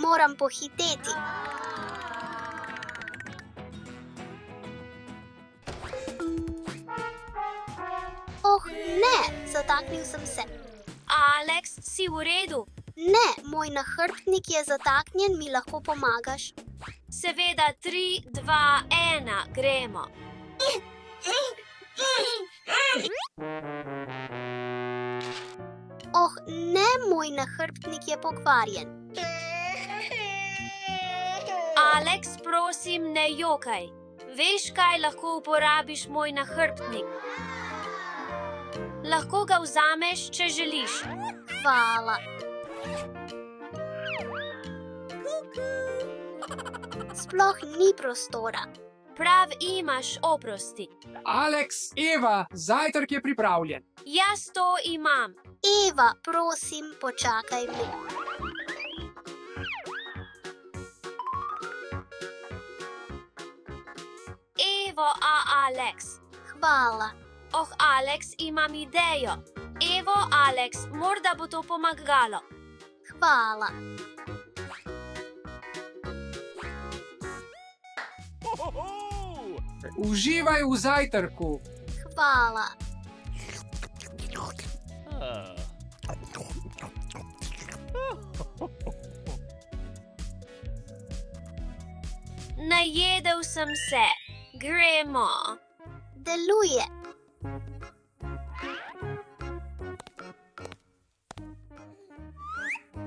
moram pohiteti. Oh, ne, zataknil sem se. Alex, si v redu? Ne, moj nahrbtnik je zataknjen, mi lahko pomagaš? Seveda, 3, 2, 1, gremo. Oh, ne, moj nahrbtnik je pokvarjen. Alex, prosim, ne jokaj. Veš, kaj lahko uporabiš moj nahrbtnik? Lahko ga vzameš, če želiš. Hvala. Sploh ni prostora. Prav imaš, oprosti. Alex, Eva, zajtrk je pripravljen. Jaz to imam. Eva, prosim, počakaj me. Evo, Alex. Hvala. Oh, Alex, imam idejo. Evo, Alex, morda bo to pomagalo. Hvala. Uživaj v zajtrku. Hvala. Najedel sem se. Gremo. Deluje.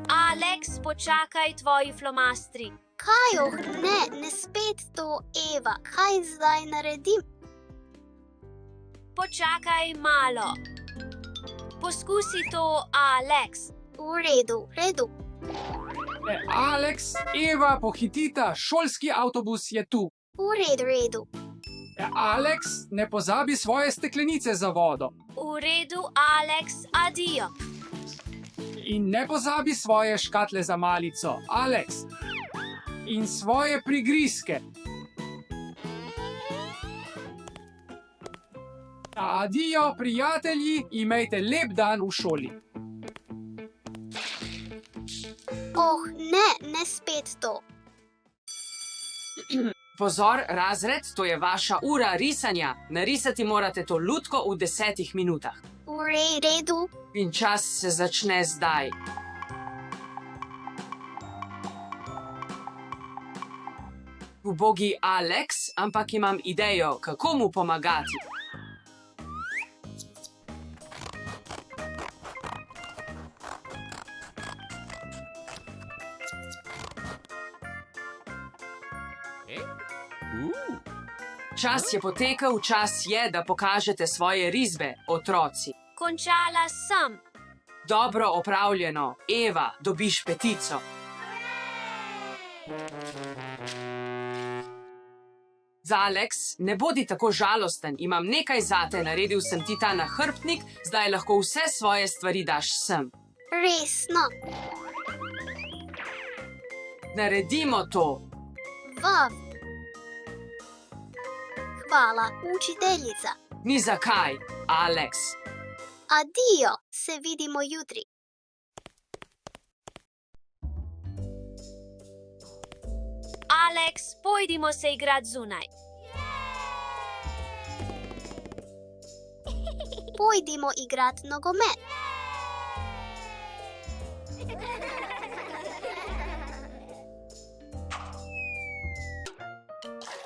Alex, počakaj tvoji flomastri. Kaj, ne spet to, Eva. Kaj zdaj naredim? Počakaj malo. Poskusi to, Alex. V redu. Alex, Eva, pohitita, šolski avtobus je tu. V redu. Alex, ne pozabi svoje steklenice za vodo. V redu, Alex, adijo. In ne pozabi svoje škatle za malico, Alex. In svoje prigrizke. Adijo, prijatelji, imejte lep dan v šoli. Oh, ne spet to. Pozor, razred, to je vaša ura risanja. Narisati morate to lutko v 10 minutah. V redu. In čas se začne zdaj. Ubogi Alex, ampak imam idejo, kako mu pomagati. Čas je potekel, čas je, da pokažete svoje risbe, otroci. Končala sem. Dobro opravljeno. Eva, dobiš 5. Za Alex, ne bodi tako žalosten, imam nekaj zate, naredil sem ti ta nahrbtnik, zdaj lahko vse svoje stvari daš sem. Resno. Naredimo to. Vav. Hvala, učiteljica. Ni zakaj, Alex. Adijo, se vidimo jutri. Alex, pojdimo se igrat zunaj. Pojdimo igrat nogomet.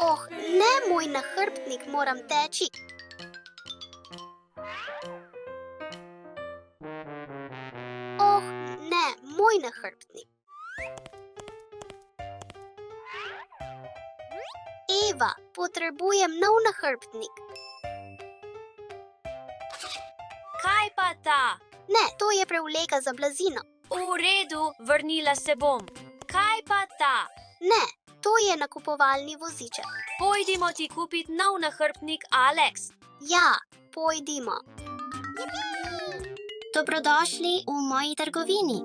Oh, ne, moj nahrbtnik, moram teči. Oh, ne, moj nahrbtnik. Eva, potrebujem nov nahrbtnik. Kaj pa ta? Ne, to je prevleka za blazino. V redu, vrnila se bom. Kaj pa ta? Ne, to je nakupovalni voziček. Pojdimo ti kupiti nov nahrbtnik, Alex. Ja, pojdimo. Dobrodošli v moji trgovini.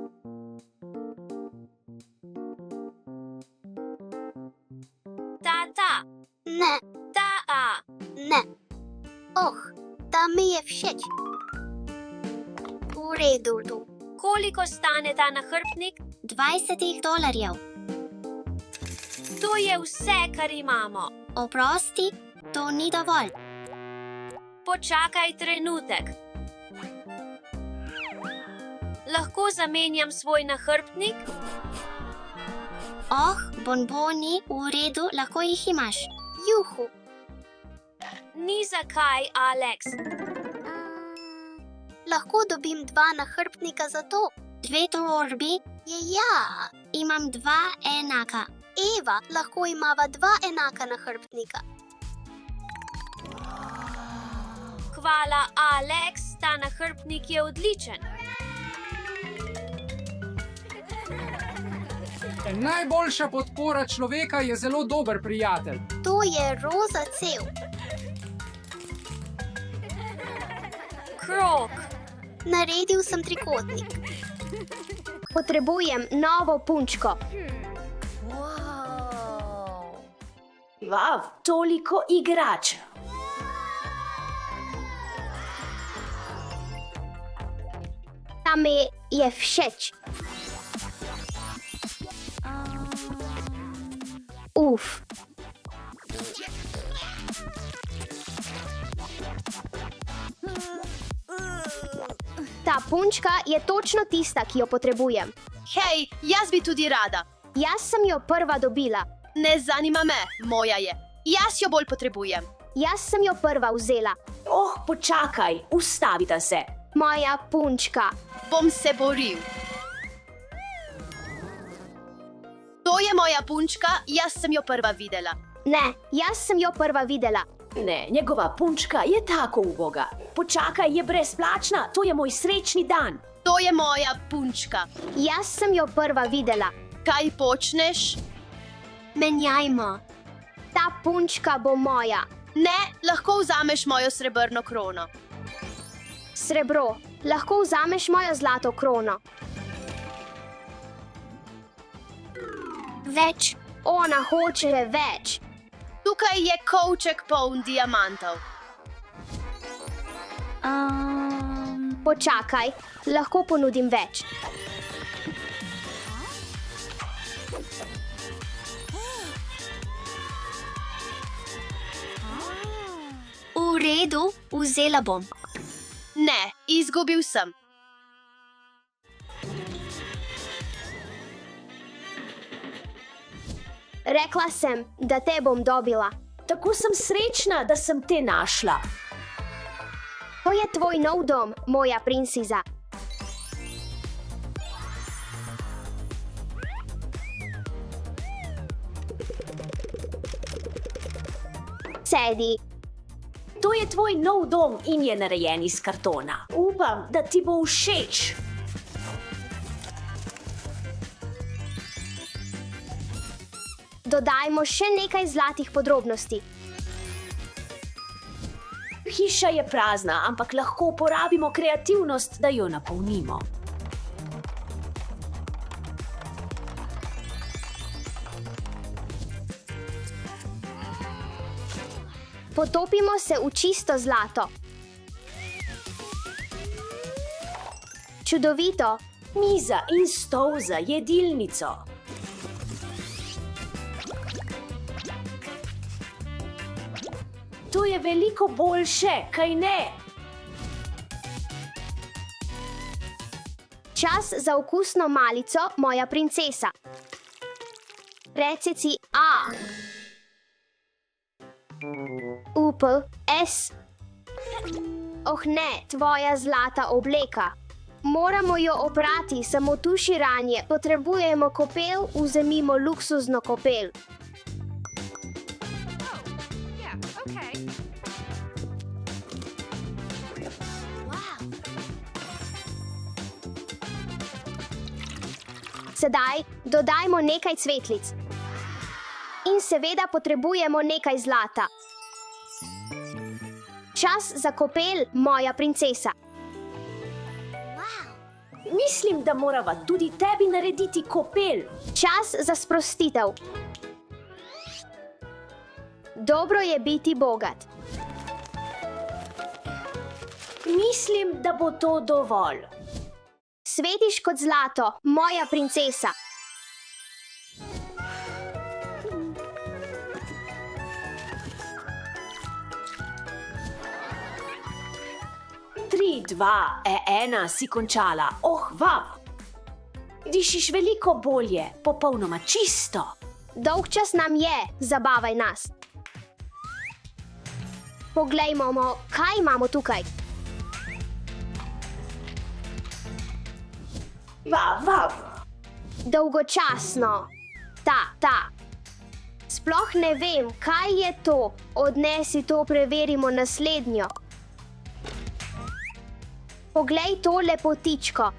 Ta. Ne, Ta. ne. Oh, ta mi je všeč. V redu. Koliko stane ta nahrbtnik? $20. To je vse, kar imamo. Oprosti, to ni dovolj. Počakaj trenutek. Lahko zamenjam svoj nahrbtnik? Oh, bonboni, v redu, lahko jih imaš. Juhu. Ni zakaj, Alex. Lahko dobim 2 nahrbtnika za to. 2 torbi? Ja, imam 2 enaka. Eva, lahko imava 2 enaka nahrbtnika. Hvala, Alex, ta nahrbtnik je odličen. Najboljša podpora človeka je zelo dober prijatelj. To je roza cev. Krog. Naredil sem trikotnik. Potrebujem novo punčko. Vav, toliko igrač. Ta mi je všeč. Uf. Ta punčka je točno tista, ki jo potrebujem. Hej, jaz bi tudi rada. Jaz sem jo prva dobila. Ne zanima me, moja je. Jaz jo bolj potrebujem. Jaz sem jo prva vzela. Oh, počakaj, ustavita se. Moja punčka. Bom se boril. To je moja punčka, jaz sem jo prva videla. Ne, jaz sem jo prva videla. Ne, njegova punčka je tako uboga. Počakaj, je brezplačna, to je moj srečni dan. To je moja punčka. Jaz sem jo prva videla. Kaj počneš? Menjajmo. Ta punčka bo moja. Ne, lahko vzameš mojo srebrno krono. Srebro, lahko vzameš mojo zlato krono. Več. Ona hoče več. Tukaj je kovček poln diamantov. Počakaj, lahko ponudim več. V redu, vzela bom. Ne, izgubil sem. Rekla sem, da te bom dobila. Tako sem srečna, da sem te našla. To je tvoj nov dom, moja princesa. Sedi. To je tvoj nov dom in je narejen iz kartona. Upam, da ti bo všeč. Dodajmo še nekaj zlatih podrobnosti. Hiša je prazna, ampak lahko uporabimo kreativnost, da jo napolnimo. Potopimo se v čisto zlato. Čudovito. Miza in stol za jedilnico. To je veliko boljše, kaj ne? Čas za okusno malico, moja princesa. Receci A. Upl S. Oh ne, tvoja zlata obleka. Moramo jo oprati, samo tuširanje. Potrebujemo kopel, vzemimo luksuzno kopel. Sedaj dodajmo nekaj cvetlic. In seveda potrebujemo nekaj zlata. Čas za kopel, moja princesa. Mislim, da morava tudi tebi narediti kopel. Čas za sprostitev. Dobro je biti bogat. Mislim, da bo to dovolj. Svetiš kot zlato, moja princesa. 3, 2, 1 si končala. Oh, wow! Dišiš veliko bolje, popolnoma čisto. Dolg čas nam je, zabavaj nas. Poglejmo, kaj imamo tukaj. Wow. Dolgočasno. Ta. Sploh ne vem, kaj je to. Odnesi to, preverimo naslednjo. Poglej to lepotičko.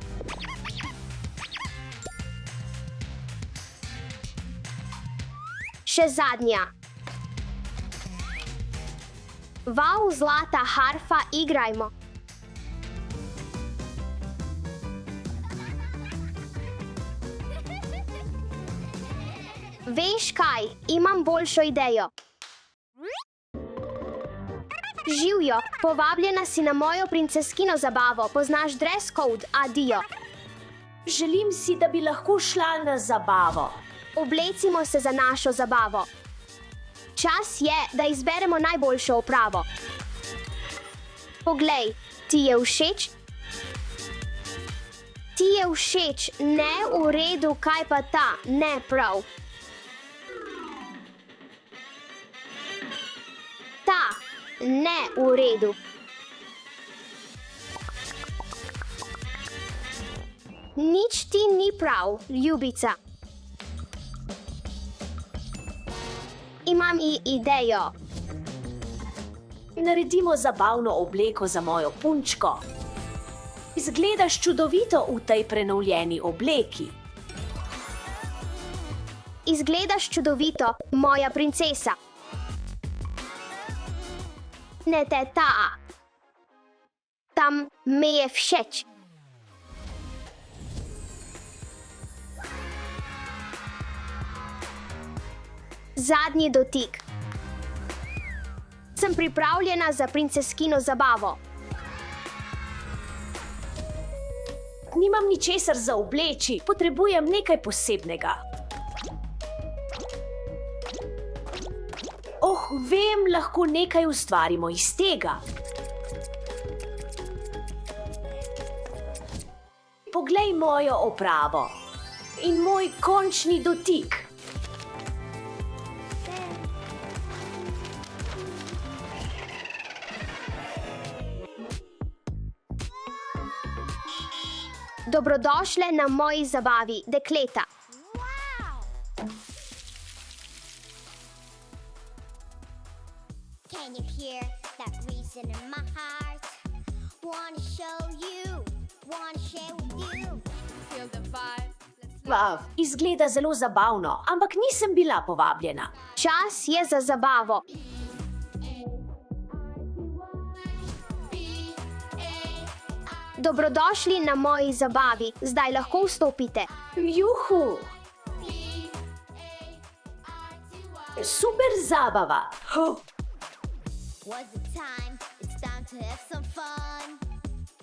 Še zadnja. Wow, zlata harfa, igrajmo. Veš kaj, imam boljšo idejo. Živjo, povabljena si na mojo princeskino zabavo. Poznaš dress code, adijo. Želim si, da bi lahko šla na zabavo. Oblecimo se za našo zabavo. Čas je, da izberemo najboljšo opravo. Poglej, ti je všeč? Ti je všeč, ne v redu, kaj pa ta, ne prav. Ta, ne v redu. Nič ti ni prav, ljubica. Imam idejo. Naredimo zabavno obleko za mojo punčko. Izgledaš čudovito v tej prenovljeni obleki. Izgledaš čudovito, moja princesa. Ne te ta. Tam me je všeč. Zadnji dotik. Sem pripravljena za princeskino zabavo. Nimam ničesar za obleči, potrebujem nekaj posebnega. Oh, vem, lahko nekaj ustvarimo iz tega. Poglej mojo opravo in moj končni dotik. Dobrodošle na moji zabavi, dekleta. Can you hear that reason in my heart? Wanna show you, wanna share with you. Feel the vibe. Wow, izgleda zelo zabavno, ampak nisem bila povabljena. Čas je za zabavo. Dobrodošli na moji zabavi, zdaj lahko vstopite. Juhu! Super zabava! Was it time? It's time to have some fun.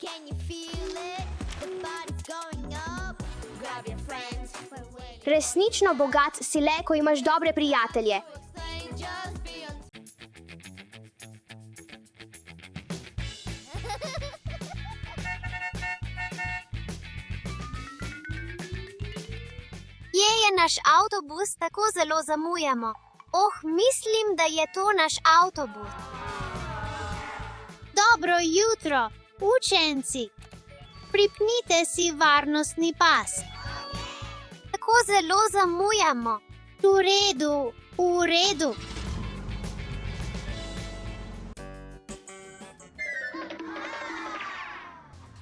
Can you feel it? The body's going up. Grab your friends. We're waiting. Resnično bogat si le, ko imaš dobre prijatelje. Explain, just be on. Je naš avtobus, tako zelo zamujamo. Oh, mislim, da je to naš avtobus. Dobro jutro, učenci. Pripnite si varnostni pas. Tako zelo zamujamo. V redu, v redu.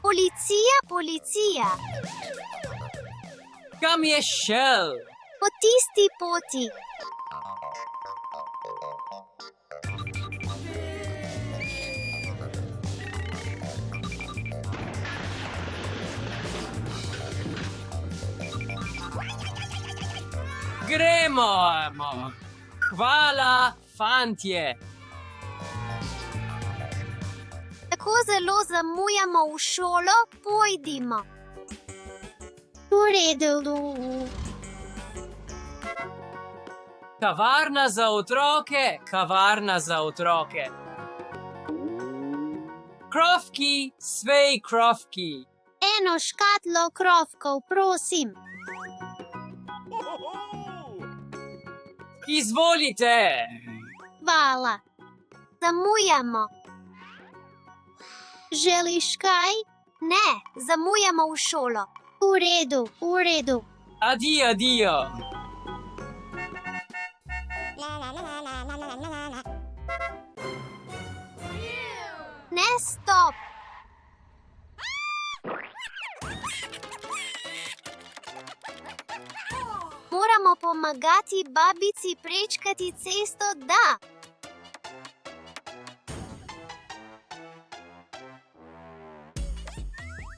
Policija, policija. Kam je šel? Po tisti poti. Gremo! Hvala, fantje! Tako zelo zamujamo v šolo, pojdimo. V redu. Kavarna za otroke, kavarna za otroke. Krofki, svej krofki. Eno škatlo krofkov, prosim. Izvolite. Hvala. Zamujamo. Želiš kaj? Ne, zamujamo v šolo. V redu, v redu. Adijo. Ne, stop. Moramo pomagati babici prečkati cesto, da.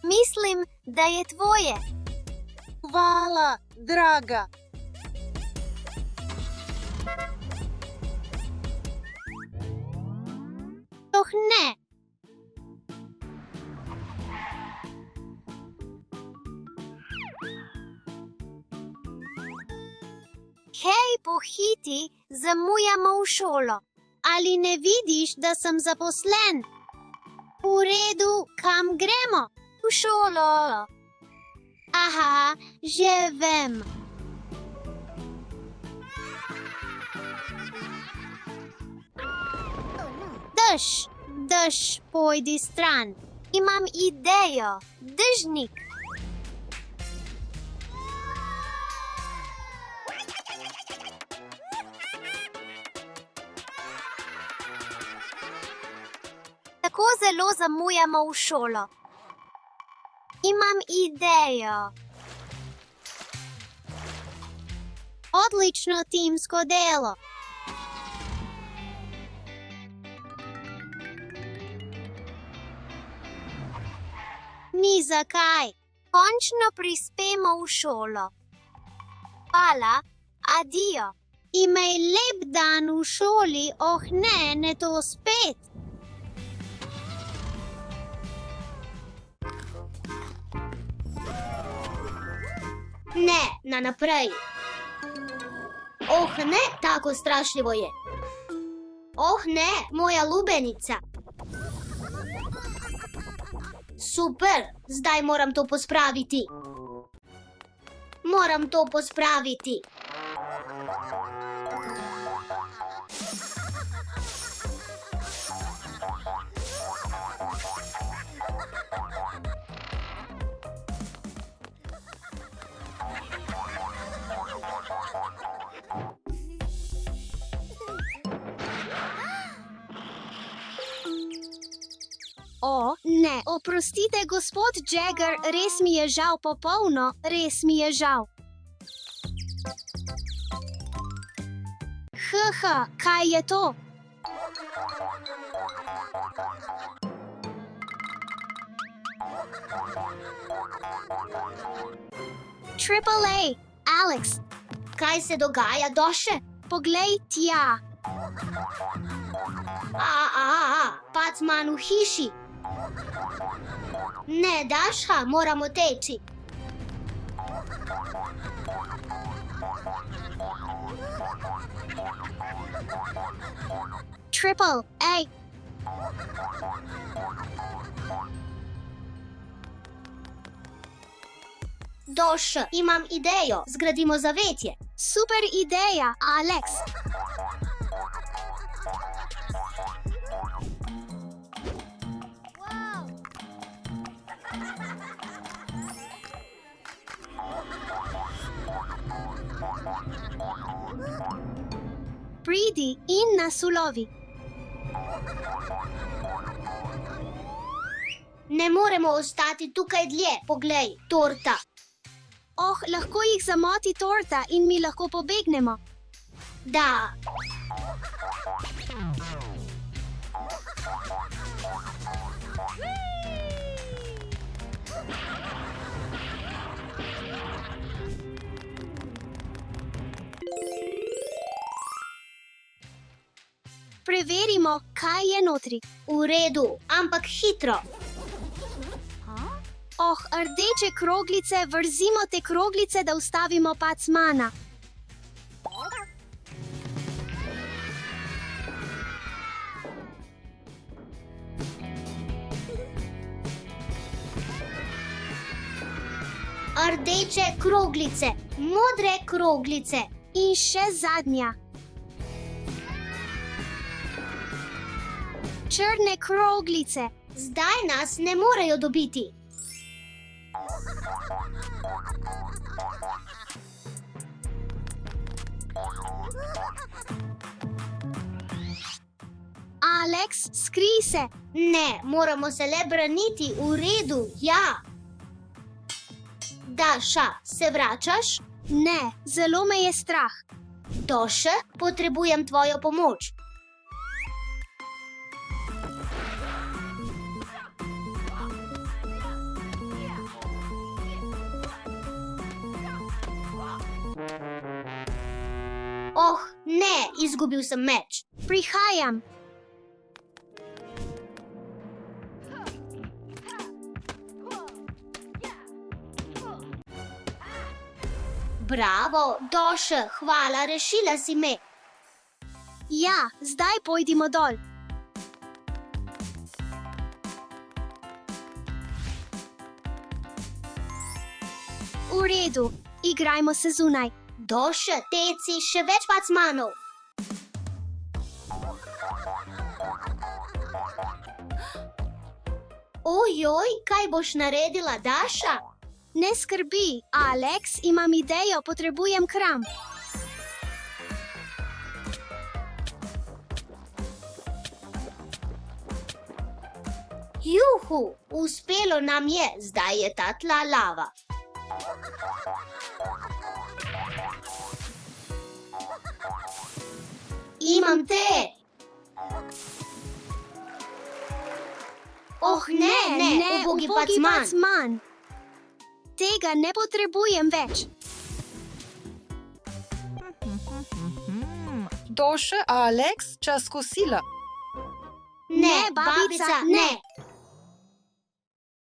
Mislim, da je tvoje. Hvala, draga. Oh ne. Hej, pohiti, zamujamo v šolo. Ali ne vidiš, da sem zaposlen? V redu, kam gremo? V šolo. Aha, že vem. Dež, pojdi stran. Imam idejo. Dežnik. Tako zelo zamujamo v šolo. Imam idejo. Odlično timsko delo. Ni zakaj. Končno prispemo v šolo. Hvala, adijo. Imej lep dan v šoli, oh ne to spet. Ne, naprej. Oh ne, tako strašljivo je. Oh ne, moja lubenica. Super, zdaj moram to pospraviti. Moram to pospraviti. O, ne, oprostite, gospod Jagger, res mi je žal popolno, res mi je žal. Kaj je to? Triple A, Alex. Kaj se dogaja, Doše? Poglej tja. Pacman v hiši. Ne, Daša, moramo teči. Triple A. Doš, imam idejo, zgradimo zavetje. Super ideja, Alex. Pridi in nas ulovi. Ne moremo ostati tukaj dlje, poglej, torta. Oh, lahko jih zamoti torta in mi lahko pobegnemo. Da. Preverimo, kaj je notri. V redu, ampak hitro. Oh, rdeče kroglice, vrzimo te kroglice, da ustavimo pacmana. Rdeče kroglice, modre kroglice. In še zadnja. Črne kroglice. Zdaj nas ne morejo dobiti. Alex, skrij se. Ne, moramo se le braniti, v redu, ja. Daša, se vračaš? Ne, zelo me je strah. Došek, potrebujem tvojo pomoč. Oh, ne, izgubil sem meč. Prihajam. Bravo, Došek, hvala, rešila si me. Ja, zdaj pojdimo dol. V redu, igrajmo se zunaj. Došek, teci, še več pacmanov. Ojoj, kaj boš naredila, Daša? Ne skrbi, Alex, imam idejo, potrebujem kram. Juhu, uspelo nam je, zdaj je ta tla lava. Imam te! Oh, ne, ubogi pacman. Tega ne potrebujem več. Doše, Alex, čas kosila. Ne, babica, ne.